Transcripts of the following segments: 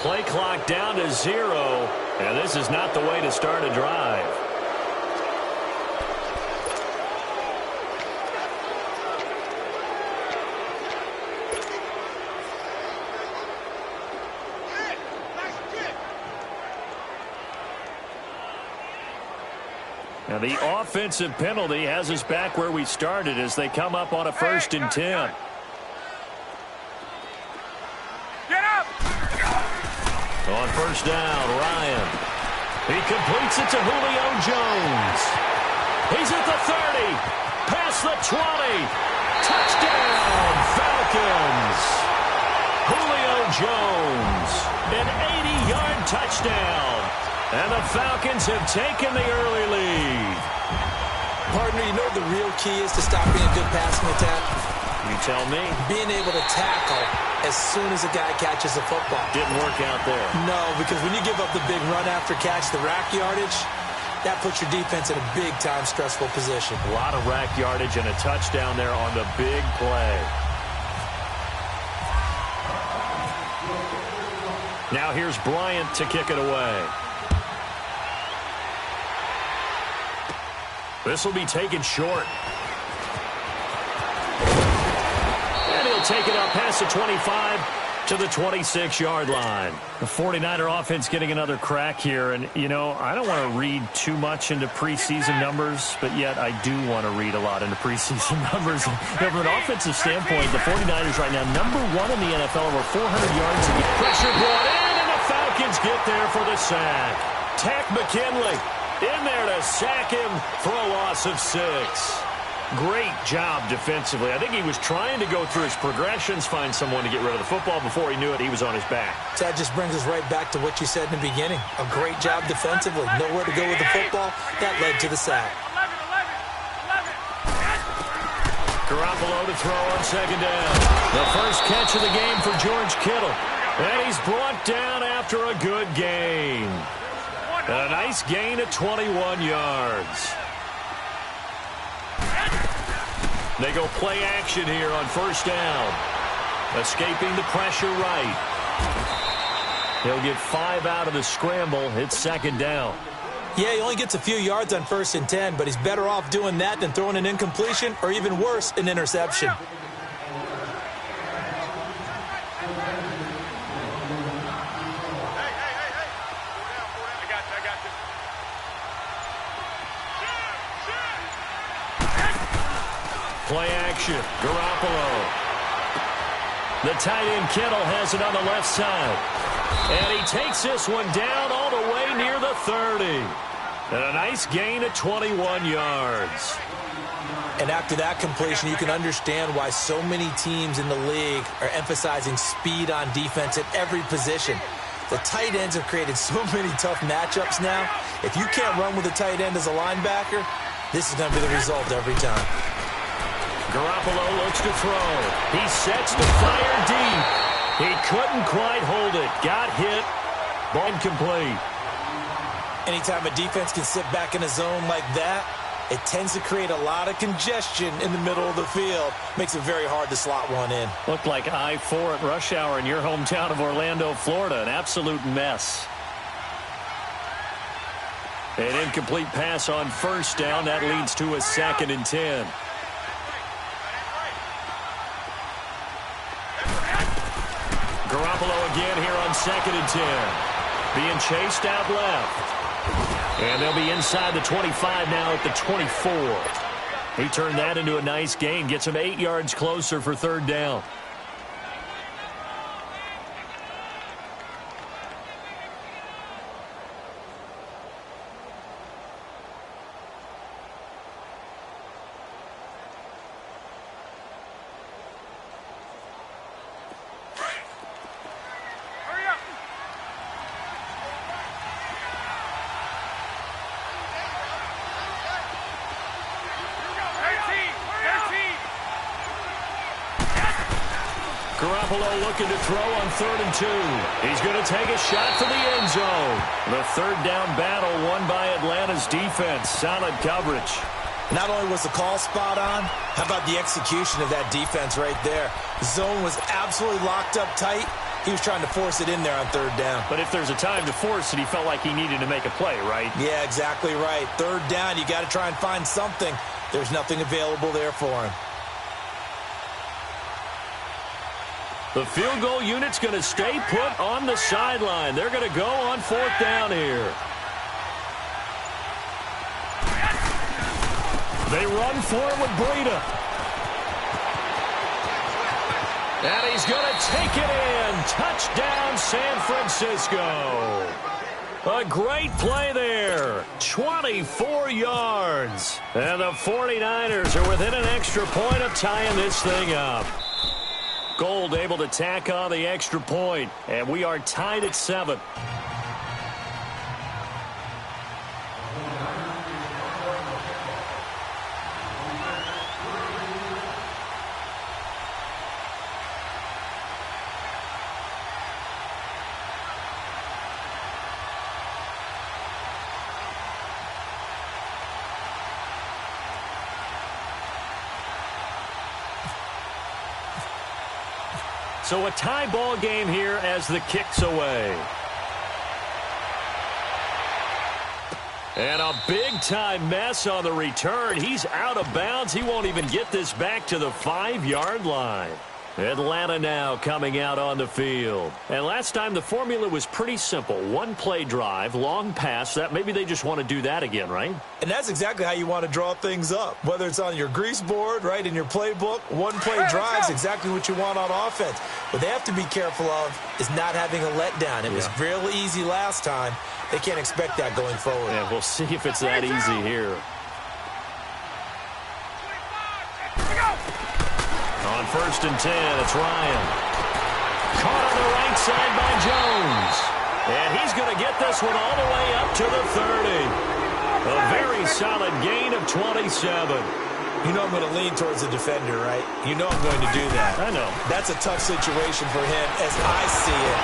Play clock down to 0, and this is not the way to start a drive. Now the offensive penalty has us back where we started as they come up on a 1st and 10. Get up! On 1st down, Ryan. He completes it to Julio Jones. He's at the 30. Past the 20. Touchdown, Falcons. Julio Jones. An 80-yard touchdown. And the Falcons have taken the early lead. Partner, you know the real key is to stopping a good passing attack? You tell me. Being able to tackle as soon as a guy catches a football. Didn't work out there. No, because when you give up the big run after catch, the rack yardage, that puts your defense in a big-time stressful position. A lot of rack yardage and a touchdown there on the big play. Now here's Bryant to kick it away. This will be taken short. And he'll take it up past the 25 to the 26-yard line. The 49er offense getting another crack here. And, you know, I don't want to read too much into preseason numbers, but yet I do want to read a lot into preseason numbers. You know, from an offensive standpoint, the 49ers right now, #1 in the NFL, over 400 yards a game. Pressure brought in, and the Falcons get there for the sack. Tack McKinley in there to sack him for a loss of 6. Great job defensively. I think he was trying to go through his progressions, find someone to get rid of the football. Before he knew it, he was on his back. That just brings us right back to what you said in the beginning. A great job defensively. Nowhere to go with the football. That led to the sack. Garoppolo to throw on 2nd down. The first catch of the game for George Kittle. And he's brought down after a good gain. A nice gain at 21 yards. They go play action here on 1st down. Escaping the pressure right. He'll get 5 out of the scramble. It's 2nd down. Yeah, he only gets a few yards on 1st and 10, but he's better off doing that than throwing an incompletion or even worse, an interception. Play action. Garoppolo. The tight end Kittle has it on the left side. And he takes this one down all the way near the 30. And a nice gain of 21 yards. And after that completion, you can understand why so many teams in the league are emphasizing speed on defense at every position. The tight ends have created so many tough matchups now. If you can't run with a tight end as a linebacker, this is going to be the result every time. Garoppolo looks to throw. He sets to fire deep. He couldn't quite hold it. Got hit. Ball incomplete. Anytime a defense can sit back in a zone like that, it tends to create a lot of congestion in the middle of the field. Makes it very hard to slot one in. Looked like I-4 at rush hour in your hometown of Orlando, Florida. An absolute mess. An incomplete pass on 1st down. That leads to a 2nd and 10. Garoppolo again here on 2nd and 10. Being chased out left. And they'll be inside the 25 now at the 24. He turned that into a nice gain. Gets him 8 yards closer for 3rd down. Garoppolo looking to throw on 3rd and 2. He's going to take a shot for the end zone. The 3rd down battle won by Atlanta's defense. Solid coverage. Not only was the call spot on, how about the execution of that defense right there? The zone was absolutely locked up tight, He was trying to force it in there on third down. But if there's a time to force it, he felt like he needed to make a play, right? Yeah, exactly right. Third down, you got to try and find something. There's nothing available there for him. The field goal unit's going to stay put on the sideline. They're going to go on fourth down here. They run for it with Breida. And he's going to take it in. Touchdown, San Francisco. A great play there. 24 yards. And the 49ers are within an extra point of tying this thing up. Gold able to tack on the extra point. And we are tied at 7. So a tie ball game here as the kick's away. And a big-time mess on the return. He's out of bounds. He won't even get this back to the 5-yard line. Atlanta now coming out on the field. And last time the formula was pretty simple. One-play drive, long pass. That maybe they just want to do that again, right? And that's exactly how you want to draw things up. Whether it's on your grease board, right, in your playbook, one-play drive is exactly what you want on offense. What they have to be careful of is not having a letdown. It was real easy last time. They can't expect that going forward. Yeah, we'll see if it's that easy here. On 1st and 10, it's Ryan. Caught on the right side by Jones. And he's going to get this one all the way up to the 30. A very solid gain of 27. You know I'm going to lean towards the defender, right? You know I'm going to do that. I know. That's a tough situation for him as I see it.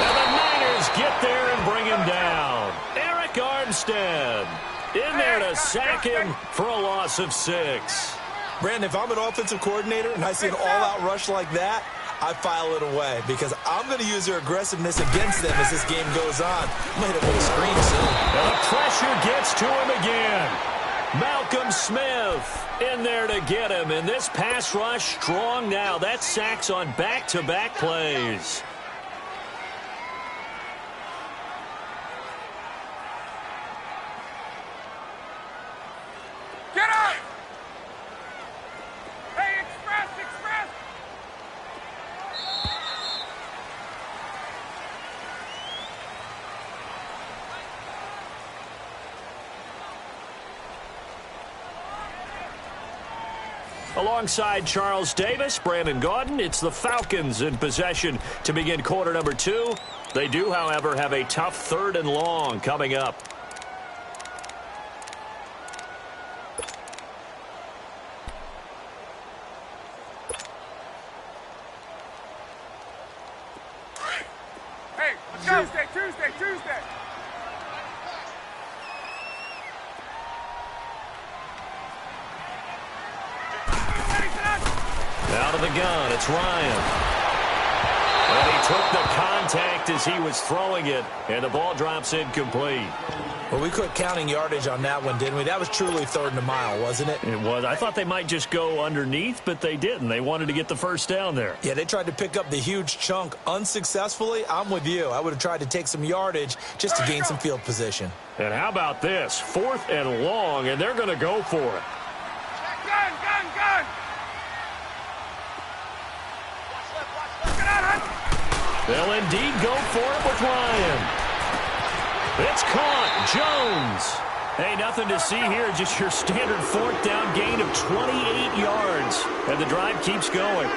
And the Niners get there and bring him down. Eric Armstead in there to sack him for a loss of 6. Brandon, if I'm an offensive coordinator and I see an all-out rush like that, I file it away because I'm going to use their aggressiveness against them as this game goes on. I'm going to hit them with a screen soon. And the pressure gets to him again. Malcolm Smith in there to get him. And this pass rush strong now. That's sacks on back-to-back plays. Get up! Hey, express, express! Alongside Charles Davis, Brandon Gaudin, it's the Falcons in possession to begin quarter number 2. They do, however, have a tough 3rd and long coming up. Hey, let's go! Tuesday! Out of the gun, it's Ryan. And he took the contact as he was throwing it, and the ball drops incomplete. Well, we quit counting yardage on that one, didn't we? That was truly 3rd and a mile, wasn't it? It was. I thought they might just go underneath, but they didn't. They wanted to get the first down there. Yeah, they tried to pick up the huge chunk unsuccessfully. I'm with you. I would have tried to take some yardage just to gain some field position. And how about this? 4th and long, and they're going to go for it. Gun! They'll indeed go for it with Ryan. It's caught. Jones. Hey, nothing to see here. Just your standard 4th down gain of 28 yards. And the drive keeps going.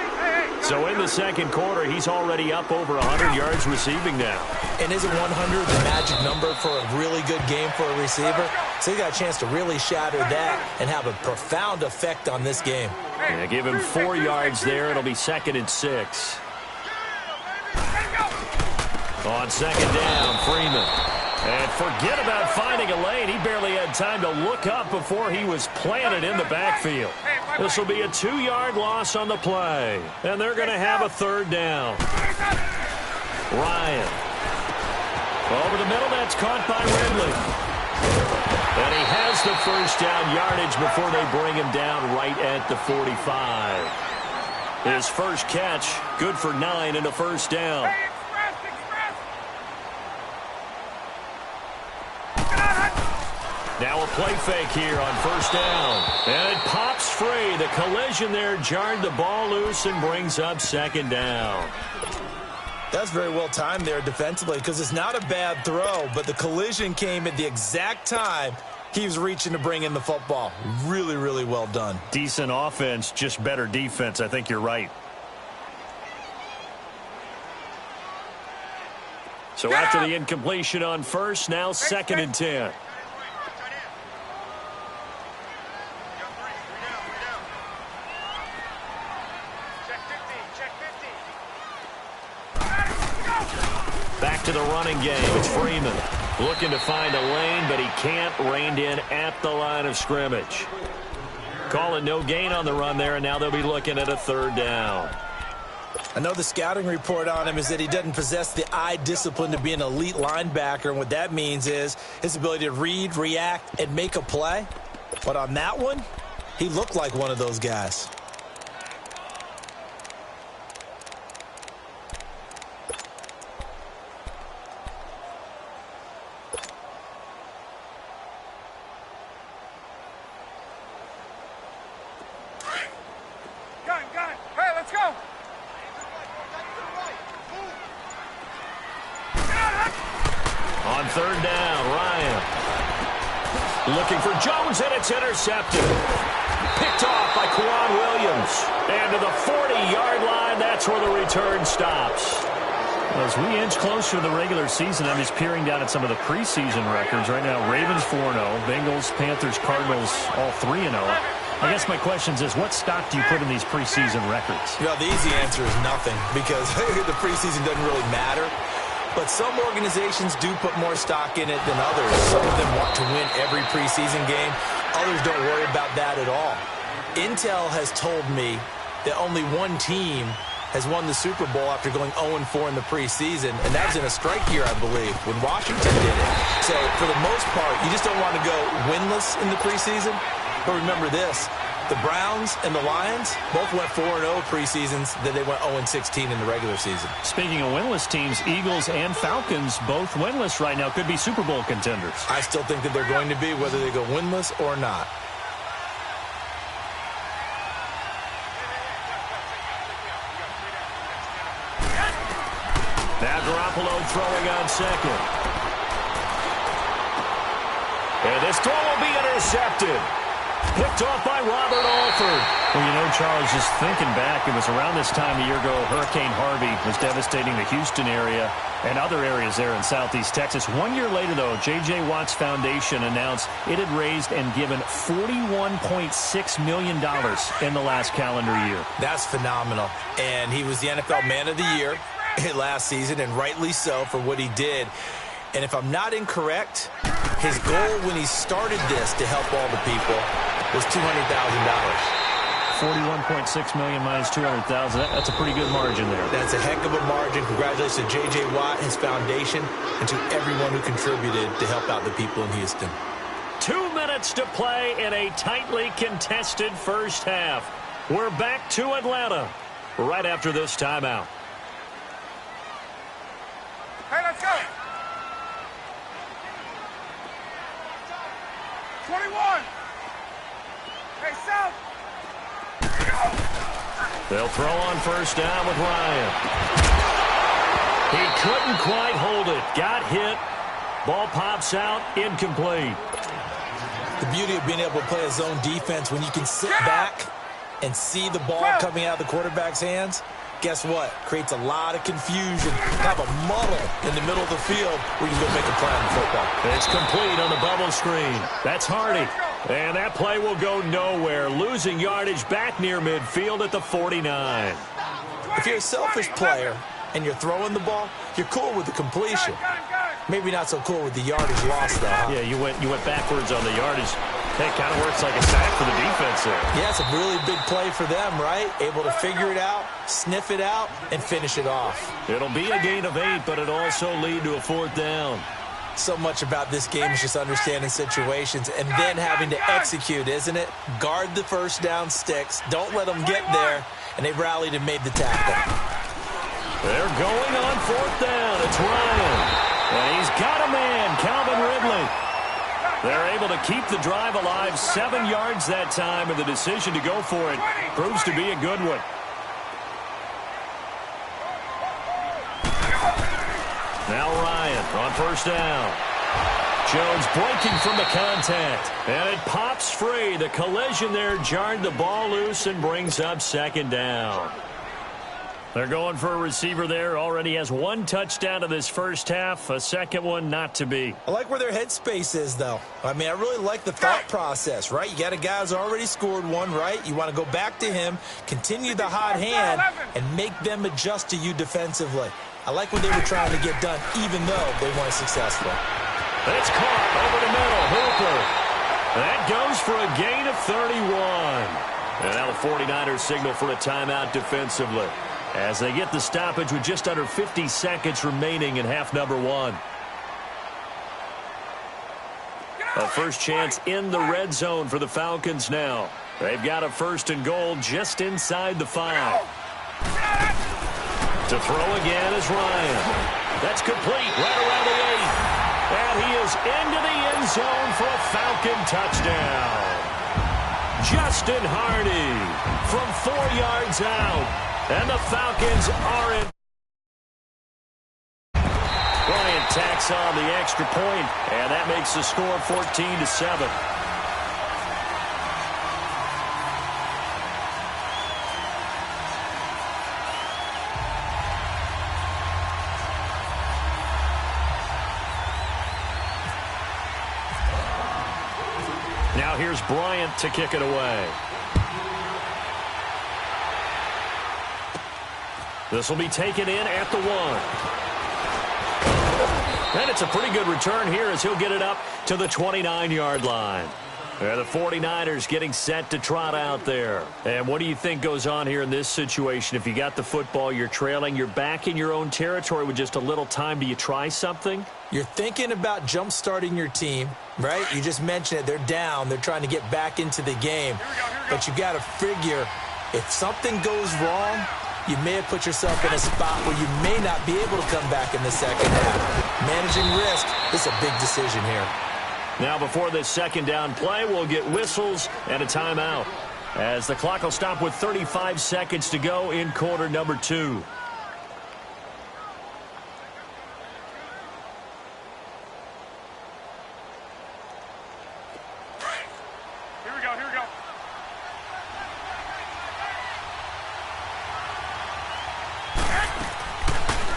So in the second quarter, he's already up over 100 yards receiving now. And isn't 100 the magic number for a really good game for a receiver? So he got a chance to really shatter that and have a profound effect on this game. Yeah, give him 4 yards there. It'll be 2nd and 6. On 2nd down, Freeman. And forget about finding a lane. He barely had time to look up before he was planted in the backfield. This will be a 2-yard loss on the play. And they're going to have a 3rd down. Ryan. Over the middle, that's caught by Ridley. And he has the first down yardage before they bring him down right at the 45. His first catch, good for 9 and a first down. Hey, Now a play fake here on first down. And it pops free. The collision there jarred the ball loose and brings up second down. That's very well timed there defensively because it's not a bad throw, but the collision came at the exact time he was reaching to bring in the football. Really, really well done. Decent offense, just better defense. I think you're right. So after the incompletion on first, now second and 10. Back to the running game. It's Freeman looking to find a lane, but he can't. Reined in at the line of scrimmage. Call it no gain on the run there, and now they'll be looking at a third down. I know the scouting report on him is that he doesn't possess the eye discipline to be an elite linebacker, and what that means is his ability to read, react, and make a play. But on that one, he looked like one of those guys. Hey, let's go. On third down, Ryan looking for Jones, and it's intercepted. Picked off by Quan Williams. And to the 40-yard line, that's where the return stops. As we inch closer to the regular season, I'm just peering down at some of the preseason records. Right now, Ravens 4-0, Bengals, Panthers, Cardinals all 3-0. I guess my question is, what stock do you put in these preseason records? You know, the easy answer is nothing because the preseason doesn't really matter. But some organizations do put more stock in it than others. Some of them want to win every preseason game. Others don't worry about that at all. Intel has told me that only one team has won the Super Bowl after going 0-4 in the preseason, and that was in a strike year, I believe, when Washington did it. So, for the most part, you just don't want to go winless in the preseason. But remember this, the Browns and the Lions both went 4-0 preseasons, then they went 0-16 in the regular season. Speaking of winless teams, Eagles and Falcons both winless right now, could be Super Bowl contenders. I still think that they're going to be, whether they go winless or not. Now Garoppolo throwing on second. And this throw will be intercepted. Picked off by Robert Alford. Well, you know, Charles, just thinking back, it was around this time a year ago, Hurricane Harvey was devastating the Houston area and other areas there in southeast Texas. 1 year later, though, J.J. Watt's Foundation announced it had raised and given $41.6 million in the last calendar year. That's phenomenal. And he was the NFL Man of the Year last season, and rightly so for what he did. And if I'm not incorrect, his goal when he started this to help all the people was $200,000. 41.6 million minus 200,000. That's a pretty good margin there. That's a heck of a margin. Congratulations to J.J. Watt, his foundation, and to everyone who contributed to help out the people in Houston. 2 minutes to play in a tightly contested first half. We're back to Atlanta right after this timeout. Hey, let's go. 21. Hey, South. They'll throw on first down with Ryan. He couldn't quite hold it. Got hit. Ball pops out. Incomplete. The beauty of being able to play a zone defense when you can sit back and see the ball coming out of the quarterback's hands, guess what? Creates a lot of confusion. Have a muddle in the middle of the field where you can go make a play on the football. It's complete on the bubble screen. That's Hardy. And that play will go nowhere. Losing yardage back near midfield at the 49. If you're a selfish player and you're throwing the ball, you're cool with the completion. Maybe not so cool with the yardage loss, though. Yeah, you went backwards on the yardage. Hey, kind of works like a sack for the defense there. Yeah, it's a really big play for them, right? Able to figure it out, sniff it out, and finish it off. It'll be a gain of 8, but it'll also lead to a 4th down. So much about this game is just understanding situations and then having to execute, isn't it? Guard the first down sticks. Don't let them get there. And they rallied and made the tackle. They're going on 4th down. It's Ryan. And he's got a man, Calvin Ridley. They're able to keep the drive alive, 7 yards that time, and the decision to go for it proves to be a good one. Now Ryan on 1st down. Jones breaking from the contact. And it pops free. The collision there jarred the ball loose and brings up 2nd down. They're going for a receiver there. Already has 1 touchdown in this first half. A second one not to be. I like where their headspace is, though. I mean, I really like the thought process, right? You got a guy who's already scored 1, right? You want to go back to him, continue the hot hand, and make them adjust to you defensively. I like what they were trying to get done, even though they weren't successful. It's caught over the middle. Hooper. That goes for a gain of 31. And now the 49ers signal for a timeout defensively, as they get the stoppage with just under 50 seconds remaining in half number 1. A first chance in the red zone for the Falcons now. They've got a 1st and goal just inside the 5. To throw again is Ryan. That's complete right around the 8. And he is into the end zone for a Falcon touchdown. Justin Hardy from 4 yards out. And the Falcons are in. Bryant tacks on the extra point, and that makes the score 14-7. Now here's Bryant to kick it away. This will be taken in at the 1. And it's a pretty good return here as he'll get it up to the 29-yard line. And the 49ers getting set to trot out there. And what do you think goes on here in this situation? If you got the football, you're trailing, you're back in your own territory with just a little time. Do you try something? You're thinking about jump-starting your team, right? You just mentioned it. They're down. They're trying to get back into the game. But you got to figure if something goes wrong, you may have put yourself in a spot where you may not be able to come back in the second half. Managing risk is a big decision here. Now before this 2nd down play, we'll get whistles and a timeout, as the clock will stop with 35 seconds to go in quarter number 2.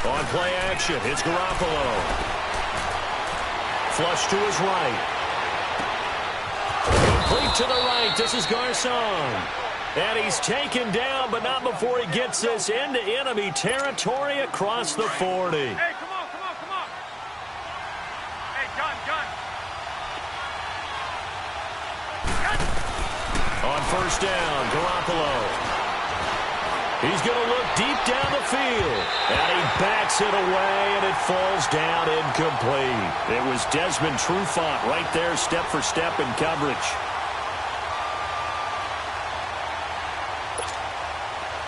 On play action, it's Garoppolo. Flush to his right. Complete to the right. This is Garcon. And he's taken down, but not before he gets this into enemy territory across the 40. Hey, come on. Hey, gun. On 1st down, Garoppolo. He's going to look deep down the field. And he backs it away, and it falls down incomplete. It was Desmond Trufant right there, step for step in coverage.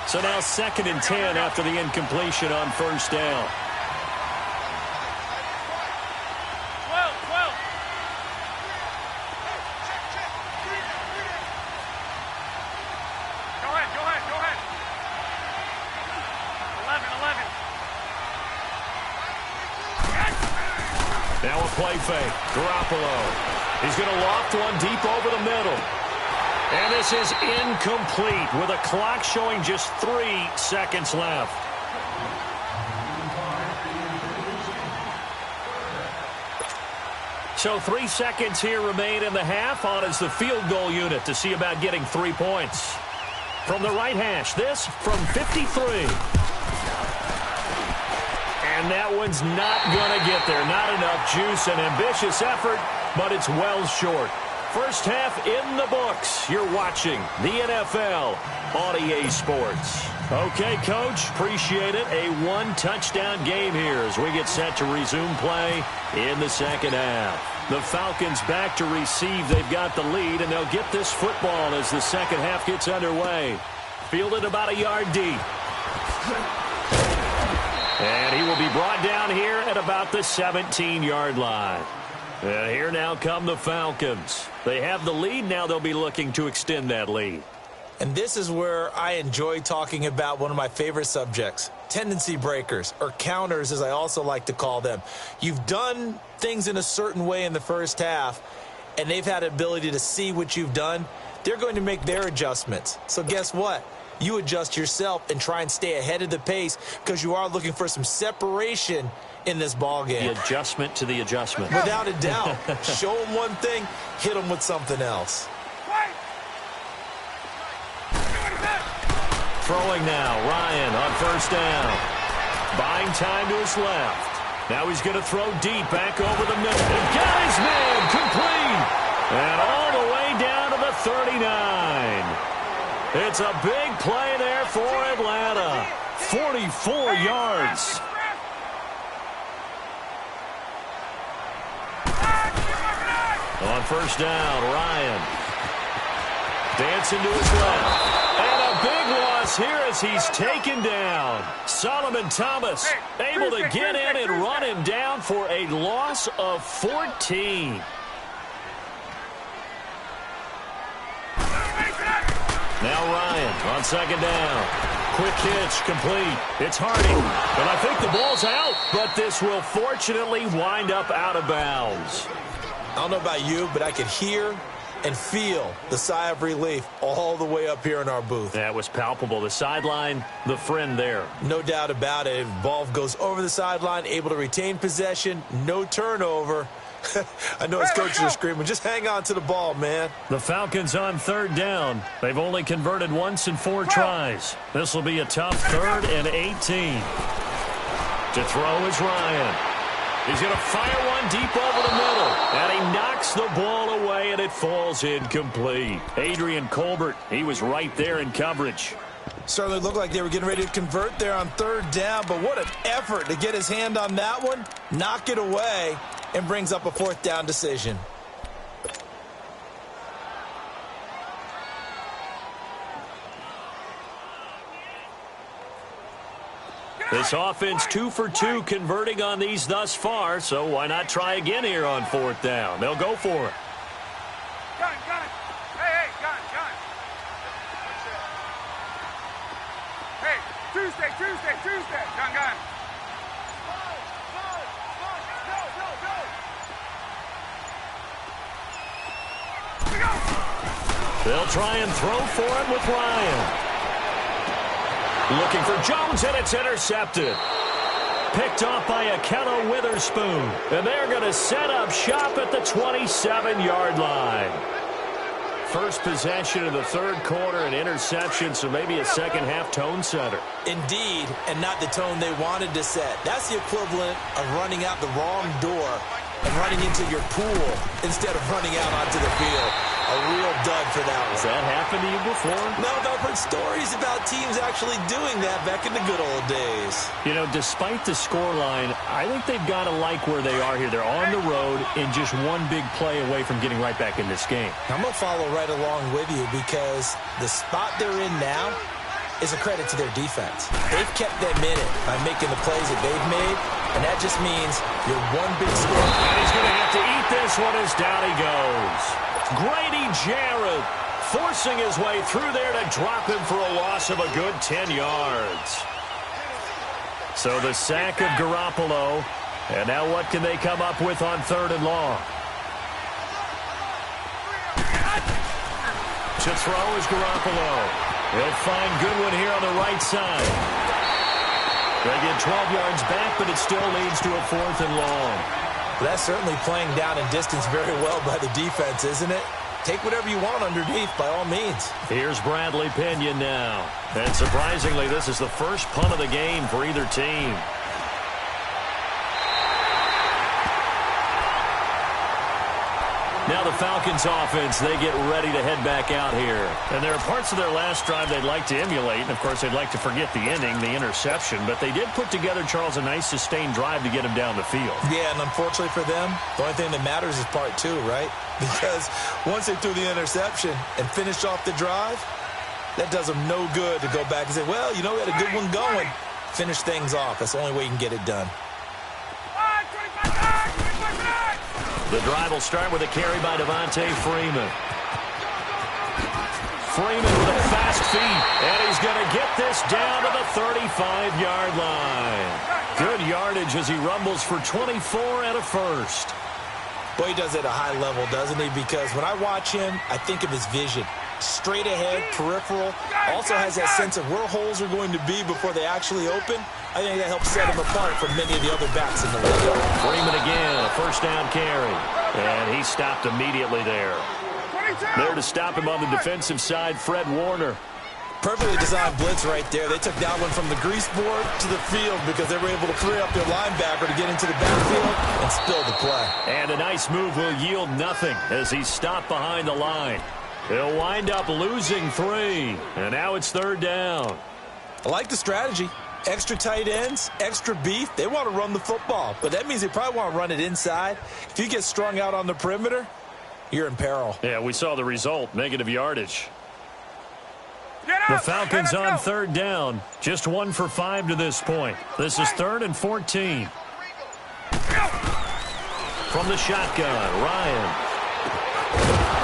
So now 2nd and 10 after the incompletion on 1st down. 12. Go ahead. 11. Now a play fake. Garoppolo. He's going to loft one deep over the middle. And this is incomplete with a clock showing just 3 seconds left. So 3 seconds here remain in the half. On is the field goal unit to see about getting 3 points. From the right hash, this from 53. And that one's not going to get there. Not enough juice, an ambitious effort, but it's well short. First half in the books. You're watching the NFL on EA Sports. Okay, Coach, appreciate it. A one-touchdown game here as we get set to resume play in the second half. The Falcons back to receive. They've got the lead, and they'll get this football as the second half gets underway. Fielded about a yard deep. And he will be brought down here at about the 17-yard line. And here now come the Falcons. They have the lead. Now they'll be looking to extend that lead. And this is where I enjoy talking about one of my favorite subjects, tendency breakers, or counters as I also like to call them. You've done things in a certain way in the first half, and they've had the ability to see what you've done. They're going to make their adjustments. So guess what? You adjust yourself and try and stay ahead of the pace because you are looking for some separation in this ball game. The adjustment to the adjustment. Without a doubt. Show them one thing, hit them with something else. Throwing now, Ryan on first down. Buying time to his left. Now he's going to throw deep back over the middle. And got his man complete. And all the way down to the 39. It's a big play there for Atlanta. 44 yards. On first down, Ryan. Dancing to his left. And a big loss here as he's taken down. Solomon Thomas able to get in and run him down for a loss of 14. Now Ryan on second down. Quick hitch, complete. It's Harding. And I think the ball's out, but this will fortunately wind up out of bounds. I don't know about you, but I could hear and feel the sigh of relief all the way up here in our booth. That was palpable. The sideline, the friend there. No doubt about it. Ball goes over the sideline, able to retain possession, no turnover. I know his coaches are screaming, just hang on to the ball, man. The Falcons on third down. They've only converted once in 4 tries. This will be a tough 3rd and 18. To throw is Ryan. He's going to fire one deep over the middle. And he knocks the ball away, and it falls incomplete. Adrian Colbert, he was right there in coverage. Certainly looked like they were getting ready to convert there on third down, but what an effort to get his hand on that one, knock it away, and brings up a 4th down decision. This offense 2 for 2 converting on these thus far, so why not try again here on 4th down? They'll go for it. Gun. Hey, gun. Hey, Tuesday. Gun. They'll try and throw for it with Ryan. Looking for Jones, and it's intercepted. Picked off by Akello Witherspoon. And they're going to set up shop at the 27-yard line. First possession of the 3rd quarter, an interception, so maybe a second-half tone setter. Indeed, and not the tone they wanted to set. That's the equivalent of running out the wrong door and running into your pool instead of running out onto the field. A real dud for that one. Has that happened to you before? No, but I've heard stories about teams actually doing that back in the good old days. You know, despite the scoreline, I think they've got to like where they are here. They're on the road and just one big play away from getting right back in this game. I'm going to follow right along with you because the spot they're in now is a credit to their defense. They've kept them in it by making the plays that they've made, and that just means you're one big score. And he's going to have to eat this one as down he goes. Grady Jarrett forcing his way through there to drop him for a loss of a good 10 yards. So the sack of Garoppolo. And now what can they come up with on 3rd and long? To throw is Garoppolo. He'll find Goodwin here on the right side. They get 12 yards back, but it still leads to a 4th and long. Well, that's certainly playing down in distance very well by the defense, isn't it? Take whatever you want underneath, by all means. Here's Bradley Pinion now. And surprisingly, this is the first punt of the game for either team. Now the Falcons offense, they get ready to head back out here. And there are parts of their last drive they'd like to emulate. And, of course, they'd like to forget the ending, the interception. But they did put together, Charles, a nice sustained drive to get him down the field. Yeah, and unfortunately for them, the only thing that matters is part two, right? Because once they threw the interception and finished off the drive, that does them no good to go back and say, well, you know, we had a good one going. Finish things off. That's the only way you can get it done. The drive will start with a carry by Devontae Freeman. Freeman with a fast feet, and he's going to get this down to the 35-yard line. Good yardage as he rumbles for 24 and a first. Boy, he does it at a high level, doesn't he? Because when I watch him, I think of his vision. Straight ahead, peripheral. Also has that sense of where holes are going to be before they actually open. I think that helps set him apart from many of the other backs in the league. Freeman again, a first down carry. And he stopped immediately there. There to stop him on the defensive side, Fred Warner. Perfectly designed blitz right there. They took that one from the grease board to the field because they were able to free up their linebacker to get into the backfield and spill the play. And a nice move will yield nothing as he's stopped behind the line. He'll wind up losing 3. And now it's third down. I like the strategy. Extra tight ends, extra beef. They want to run the football, but that means they probably want to run it inside. If you get strung out on the perimeter, you're in peril. Yeah, we saw the result, negative yardage. The Falcons on third down. Just 1 for 5 to this point. This is 3rd and 14. From the shotgun, Ryan.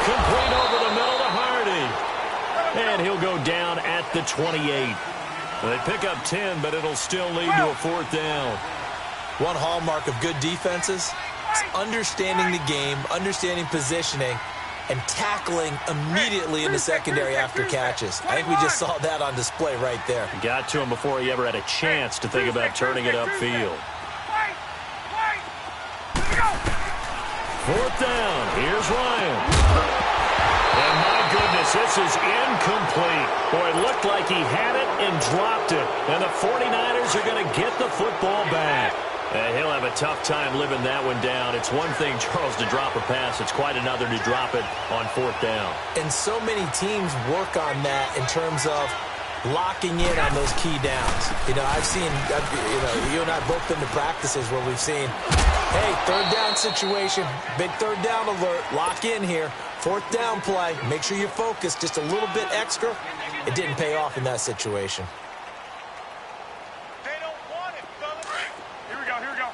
Complete over the middle to Hardy. And he'll go down at the 28. They pick up 10, but it'll still lead to a 4th down. One hallmark of good defenses is understanding the game, understanding positioning, and tackling immediately in the secondary after catches. I think we just saw that on display right there. Got to him before he ever had a chance to think about turning it upfield. 4th down. Here's Ryan. And my goodness, this is incomplete. Boy, it looked like he had it and dropped it. And the 49ers are going to get the football back. He'll have a tough time living that one down. It's one thing, Charles, to drop a pass. It's quite another to drop it on 4th down. And so many teams work on that in terms of locking in on those key downs. You know, I've seen, you and I both been to practices where we've seen, hey, 3rd down situation, big 3rd down alert, lock in here. 4th down play, make sure you focus just a little bit extra. It didn't pay off in that situation. They don't want it, fellas. Here we go, here we go.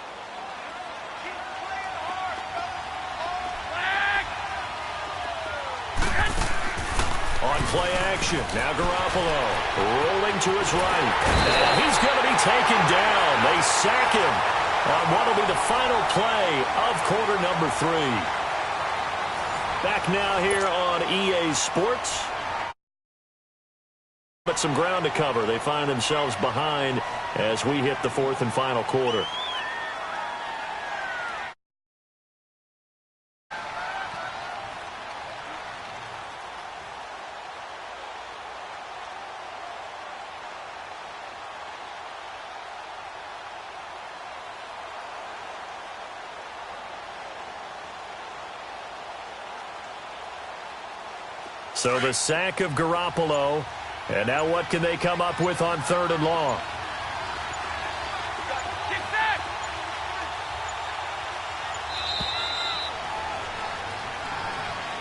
Keep playing hard, fellas. On play action, now Garoppolo rolling to his right. And he's going to be taken down. They sack him on what will be the final play of quarter number 3. Back now here on EA Sports. But some ground to cover. They find themselves behind as we hit the 4th and final quarter. So the sack of Garoppolo. And now what can they come up with on 3rd and long?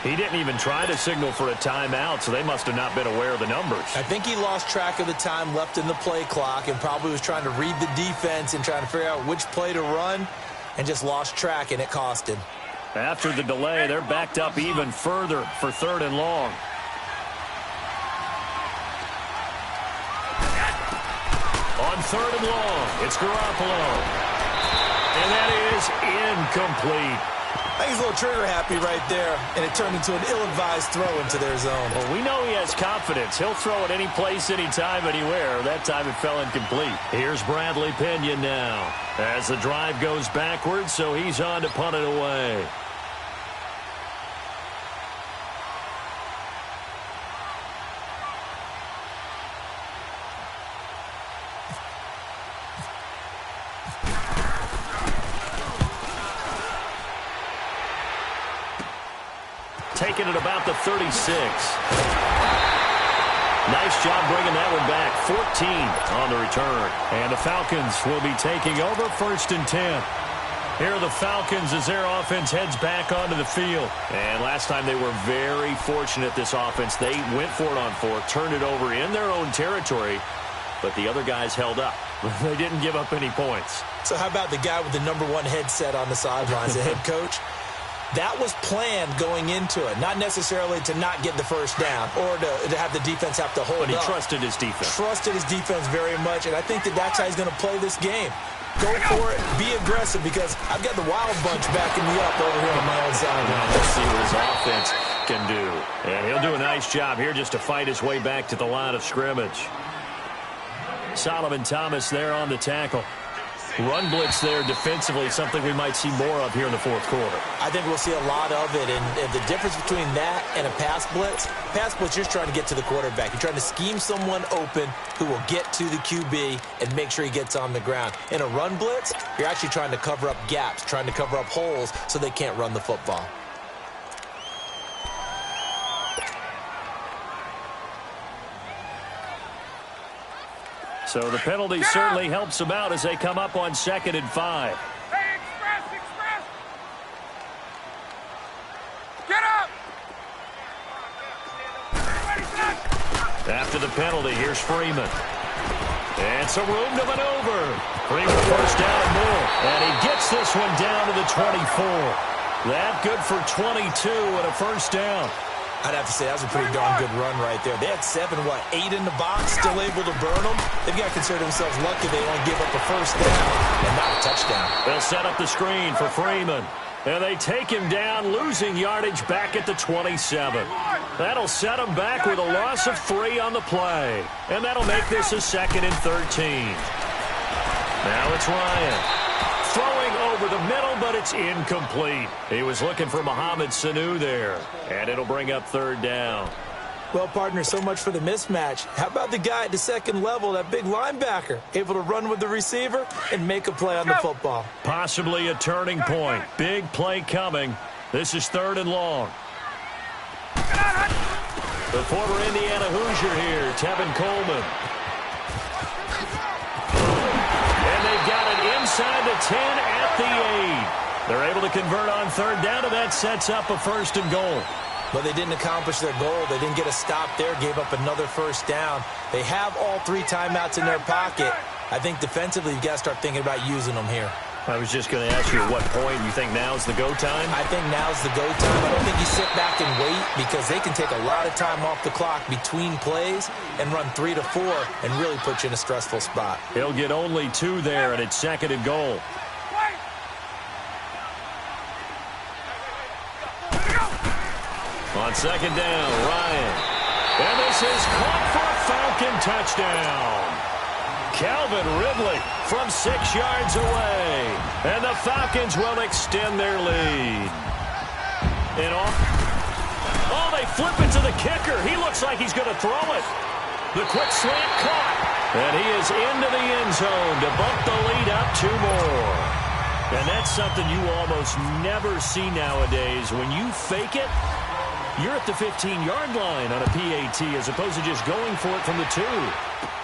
He didn't even try to signal for a timeout, so they must have not been aware of the numbers. I think he lost track of the time left in the play clock and probably was trying to read the defense and trying to figure out which play to run and just lost track, and it cost him. After the delay, they're backed up even further for 3rd and long. On 3rd and long, it's Garoppolo. And that is incomplete. I think he's a little trigger happy right there, and it turned into an ill-advised throw into their zone. Well, we know he has confidence. He'll throw it any place, anytime, anywhere. That time it fell incomplete. Here's Bradley Pinion now as the drive goes backwards, so he's on to punt it away. taken at about the 36. Nice job bringing that one back. 14 on the return. And the Falcons will be taking over 1st and 10. Here are the Falcons as their offense heads back onto the field. And last time they were very fortunate, this offense. They went for it on 4, turned it over in their own territory, but the other guys held up. They didn't give up any points. So how about the guy with the #1 headset on the sidelines, the head coach? That was planned going into it, not necessarily to not get the first down or to have the defense have to hold up. But he trusted his defense. Trusted his defense very much, and I think that's how he's going to play this game. Go for it, be aggressive, because I've got the wild bunch backing me up over here on my own sideline. Let's see what his offense can do. And he'll do a nice job here just to fight his way back to the line of scrimmage. Solomon Thomas there on the tackle. Run blitz there defensively, something we might see more of here in the 4th quarter. I think we'll see a lot of it, and the difference between that and a pass blitz, you're just trying to get to the quarterback. You're trying to scheme someone open who will get to the QB and make sure he gets on the ground. In a run blitz, you're actually trying to cover up gaps, trying to cover up holes so they can't run the football. So the penalty certainly helps them out as they come up on 2nd and 5. Hey, express! Get up! After the penalty, here's Freeman. And some room to maneuver. Freeman 1st down and more. And he gets this one down to the 24. That good for 22 and a 1st down. I'd have to say that was a pretty darn good run right there. They had 8 in the box, still able to burn them. They've got to consider themselves lucky they only give up a 1st down and not a touchdown. They'll set up the screen for Freeman. And they take him down, losing yardage back at the 27. That'll set him back with a loss of 3 on the play. And that'll make this a 2nd and 13. Now it's Ryan. Throwing over the middle, but it's incomplete. He was looking for Mohamed Sanu there. And it'll bring up 3rd down. Well, partner, so much for the mismatch. How about the guy at the 2nd level, that big linebacker, able to run with the receiver and make a play on the football? Possibly a turning point. Big play coming. This is 3rd and long. The former Indiana Hoosier here, Tevin Coleman. And they've got it inside the 10 at the 8. They're able to convert on 3rd down, and that sets up a 1st and goal. But they didn't accomplish their goal. They didn't get a stop there, gave up another 1st down. They have all 3 timeouts in their pocket. I think defensively, you've got to start thinking about using them here. I was just going to ask you at what point you think now's the go time? I think now's the go time. I don't think you sit back and wait, because they can take a lot of time off the clock between plays and run 3 to 4 and really put you in a stressful spot. He'll get only 2 there, and it's 2nd and goal. On 2nd down, Ryan. And this is caught for a Falcon touchdown. Calvin Ridley from 6 yards away. And the Falcons will extend their lead. And oh, they flip it to the kicker. He looks like he's going to throw it. The quick slant caught. And he is into the end zone to bump the lead up 2 more. And that's something you almost never see nowadays. When you fake it, you're at the 15-yard line on a PAT as opposed to just going for it from the 2.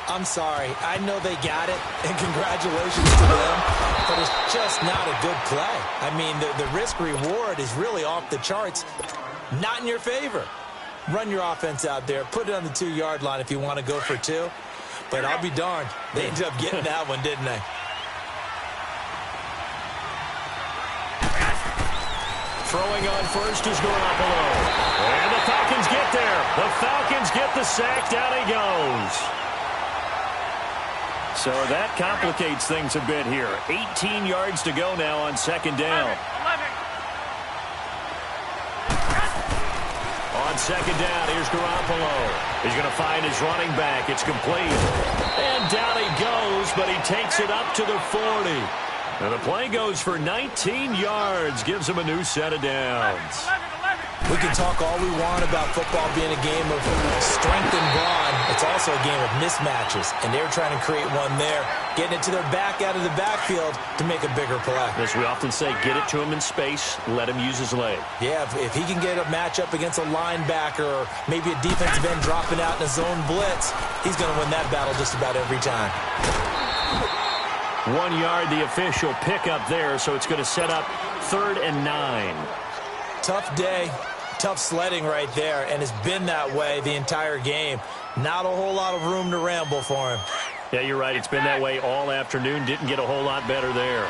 I'm sorry. I know they got it, and congratulations to them, but it's just not a good play. I mean, the risk-reward is really off the charts, not in your favor. Run your offense out there. Put it on the 2-yard line if you want to go for 2. But I'll be darned. They ended up getting that one, didn't they? Throwing on first is Garoppolo. And the Falcons get there. The Falcons get the sack. Down he goes. So that complicates things a bit here. 18 yards to go now on 2nd down. 11. On 2nd down, here's Garoppolo. He's going to find his running back. It's complete. And down he goes, but he takes it up to the 40. And the play goes for 19 yards. Gives him a new set of downs. 11. We can talk all we want about football being a game of strength and brawn. It's also a game of mismatches, and they're trying to create one there, getting it to their back out of the backfield to make a bigger play. As we often say, get it to him in space, let him use his leg. Yeah, if he can get a matchup against a linebacker or maybe a defensive end dropping out in a zone blitz, he's going to win that battle just about every time. 1 yard, the official pickup there, so it's going to set up 3rd and 9. Tough day, tough sledding right there, and it's been that way the entire game. Not a whole lot of room to ramble for him. Yeah, you're right. It's been that way all afternoon. Didn't get a whole lot better there.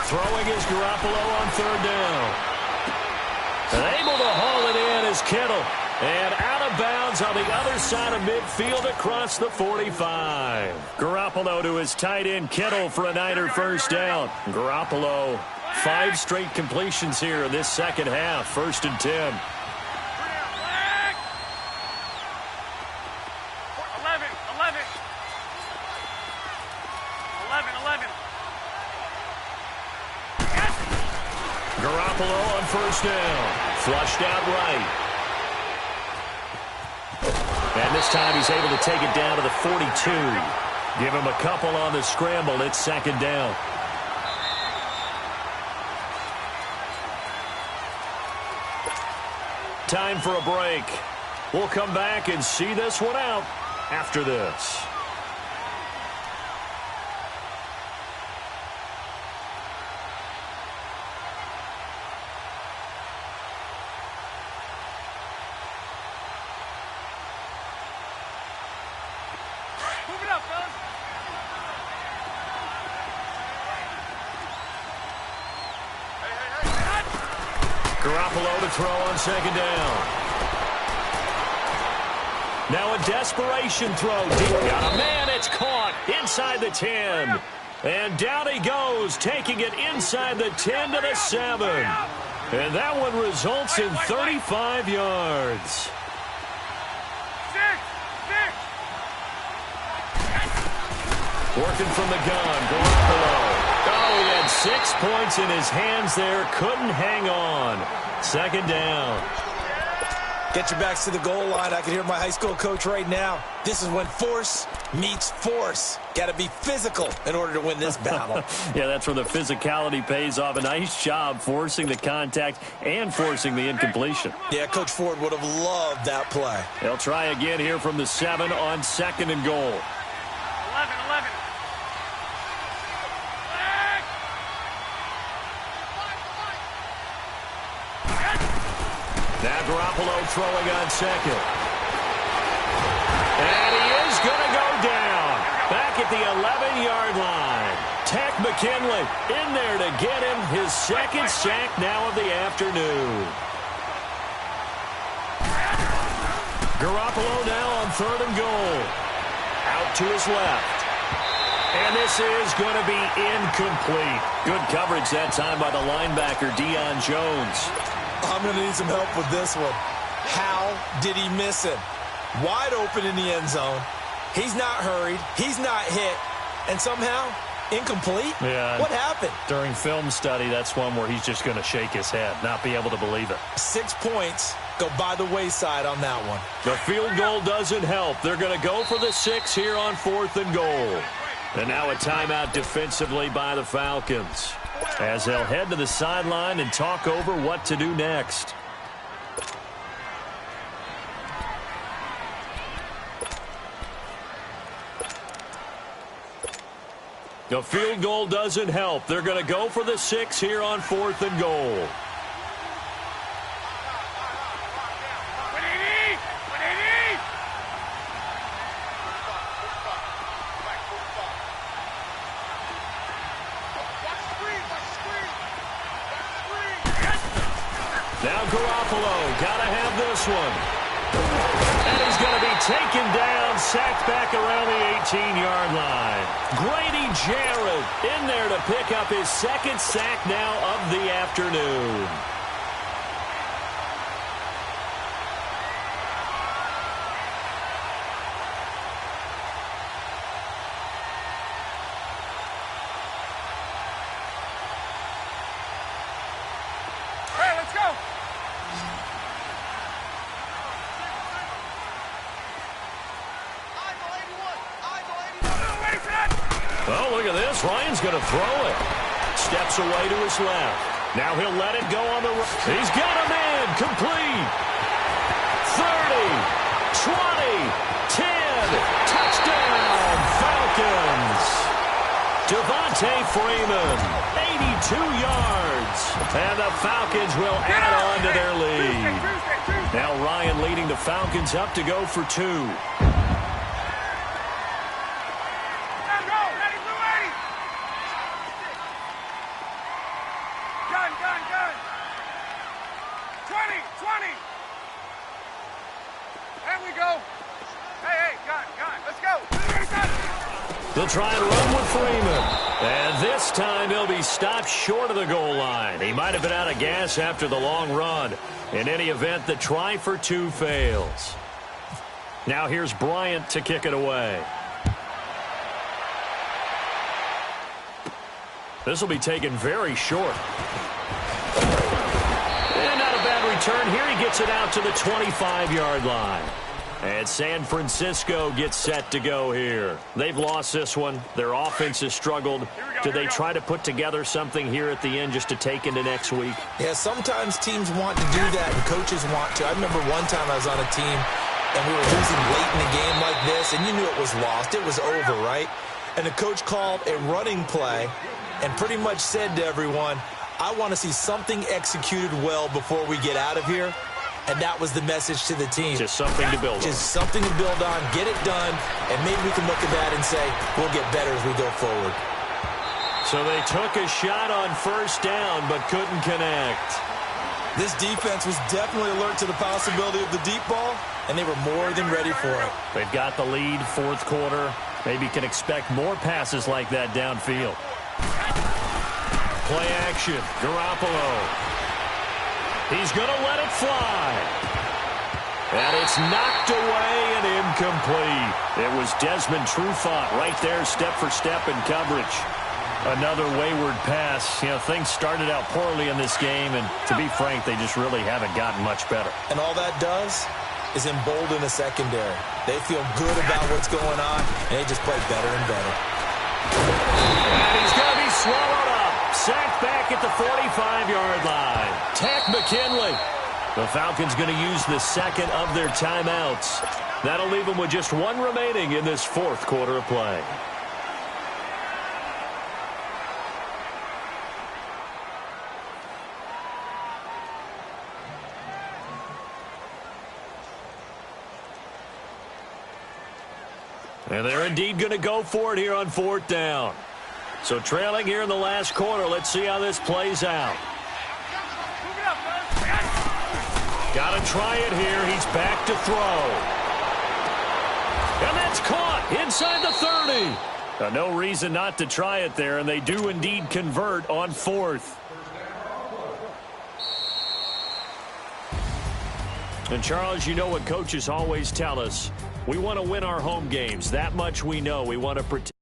Throwing is Garoppolo on 3rd down. And able to haul it in is Kittle. And out of bounds on the other side of midfield across the 45. Garoppolo to his tight end Kittle for a Niner first down. Garoppolo, 5 straight completions here in this second half. 1st and 10. 11. Garoppolo on 1st down. Flushed out right. And this time he's able to take it down to the 42. Give him a couple on the scramble. It's 2nd down. Time for a break. We'll come back and see this one out after this. Garoppolo to throw on 2nd down. Now a desperation throw. Deep. Got a man. It's caught inside the 10. And down he goes, taking it inside the 10 to the 7. And that one results in 35 yards. Working from the gun, Garoppolo. Oh, he had 6 points in his hands there. Couldn't hang on. 2nd down. Get your backs to the goal line. I can hear my high school coach right now. This is when force meets force. Got to be physical in order to win this battle. Yeah, that's where the physicality pays off. A nice job forcing the contact and forcing the incompletion. Yeah, Coach Ford would have loved that play. They'll try again here from the 7 on 2nd and goal. 11. Now Garoppolo throwing on 2nd. And he is going to go down. Back at the 11-yard line. Tech McKinley in there to get him his 2nd sack now of the afternoon. Garoppolo now on 3rd and goal. Out to his left. And this is going to be incomplete. Good coverage that time by the linebacker, Deion Jones. I'm going to need some help with this one. How did he miss him? Wide open in the end zone. He's not hurried. He's not hit. And somehow, incomplete? Yeah. What happened? During film study, that's one where he's just going to shake his head, not be able to believe it. 6 points go by the wayside on that one. The field goal doesn't help. They're going to go for the 6 here on 4th and goal. And now a timeout defensively by the Falcons, as they'll head to the sideline and talk over what to do next. The field goal doesn't help. They're going to go for the 6 here on 4th and goal. Now Garoppolo, gotta have this one. And he's going to be taken down, sacked back around the 18-yard line. Grady Jarrett in there to pick up his 2nd sack now of the afternoon. look at this. Ryan's going to throw it. Steps away to his left. Now he'll let it go on the right. He's got a man. Complete. 30, 20, 10. Touchdown, Falcons. Devontae Freeman, 82 yards. And the Falcons will add on to their lead. Now Ryan leading the Falcons up to go for 2. They'll try and run with Freeman. And this time he'll be stopped short of the goal line. He might have been out of gas after the long run. In any event, the try for 2 fails. Now here's Bryant to kick it away. This will be taken very short. And not a bad return. Here he gets it out to the 25-yard line. And San Francisco gets set to go here. They've lost this one. Their offense has struggled. Do they try to put together something here at the end just to take into next week? Yeah, sometimes teams want to do that and coaches want to. I remember one time I was on a team and we were losing late in a game like this, and you knew it was lost. It was over, right? And the coach called a running play and pretty much said to everyone, I want to see something executed well before we get out of here. And that was the message to the team. Just something to build on. Just something to build on, get it done, and maybe we can look at that and say, we'll get better as we go forward. So they took a shot on first down, but couldn't connect. This defense was definitely alert to the possibility of the deep ball, and they were more than ready for it. They've got the lead, fourth quarter. Maybe can expect more passes like that downfield. Play action, Garoppolo. He's going to let it fly. And it's knocked away and incomplete. It was Desmond Trufant right there, step for step in coverage. Another wayward pass. You know, things started out poorly in this game, and to be frank, they just really haven't gotten much better. And all that does is embolden the secondary. They feel good about what's going on, and they just play better and better. And he's going to be swallowed up. Sacked back at the 45-yard line. Tack McKinley. The Falcons going to use the second of their timeouts. That'll leave them with just 1 remaining in this fourth quarter of play. And they're indeed going to go for it here on 4th down. So trailing here in the last quarter. Let's see how this plays out. Got to try it here. He's back to throw. And that's caught inside the 30. No reason not to try it there, and they do indeed convert on 4th. And Charles, you know what coaches always tell us. We want to win our home games. That much we know. We want to protect.